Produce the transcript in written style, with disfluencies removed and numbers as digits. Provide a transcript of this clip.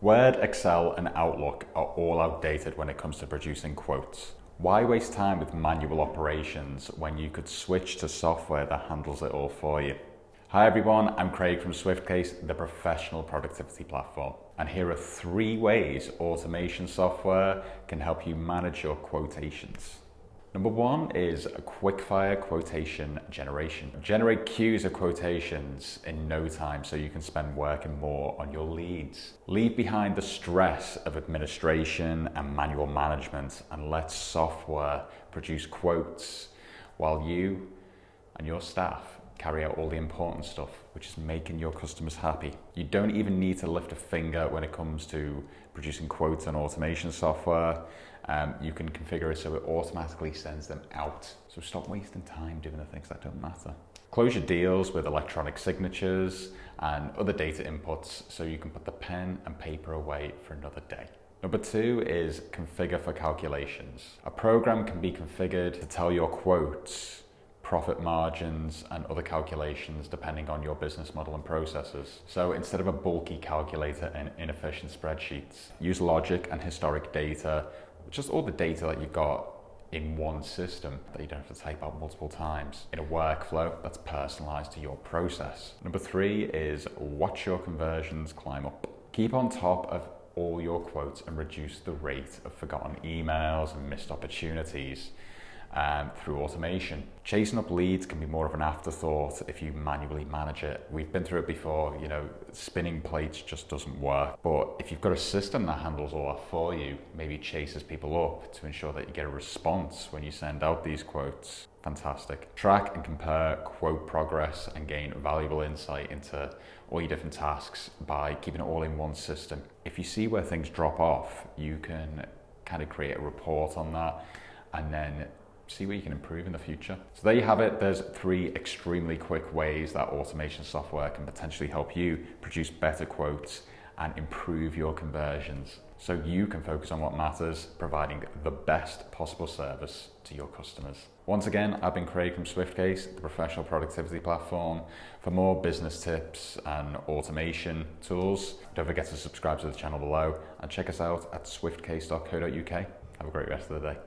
Word, Excel, and Outlook are all outdated when it comes to producing quotes. Why waste time with manual operations when you could switch to software that handles it all for you? Hi everyone, I'm Craig from SwiftCase, the professional productivity platform. And here are 3 ways automation software can help you manage your quotations. Number 1 is a Quickfire quotation generation. Generate queues of quotations in no time so you can spend working more on your leads. Leave behind the stress of administration and manual management and let software produce quotes while you and your staff carry out all the important stuff, which is making your customers happy. You don't even need to lift a finger when it comes to producing quotes and automation software. You can configure it so it automatically sends them out. So stop wasting time doing the things that don't matter. Close your deals with electronic signatures and other data inputs so you can put the pen and paper away for another day. Number 2 is configure for calculations. A program can be configured to tell your quotes, profit margins, and other calculations depending on your business model and processes. So instead of a bulky calculator and inefficient spreadsheets, use logic and historic data, just all the data that you've got in one system that you don't have to type out multiple times in a workflow that's personalized to your process. Number 3 is watch your conversions climb up. Keep on top of all your quotes and reduce the rate of forgotten emails and missed opportunities through automation. Chasing up leads can be more of an afterthought if you manually manage it. We've been through it before, spinning plates just doesn't work. But if you've got a system that handles all that for you, maybe chases people up to ensure that you get a response when you send out these quotes, fantastic. Track and compare quote progress and gain valuable insight into all your different tasks by keeping it all in one system. If you see where things drop off, you can kind of create a report on that and then see where you can improve in the future. So there you have it. There's 3 extremely quick ways that automation software can potentially help you produce better quotes and improve your conversions so you can focus on what matters, providing the best possible service to your customers. Once again, I've been Craig from SwiftCase, the professional productivity platform. For more business tips and automation tools, don't forget to subscribe to the channel below and check us out at swiftcase.co.uk. Have a great rest of the day.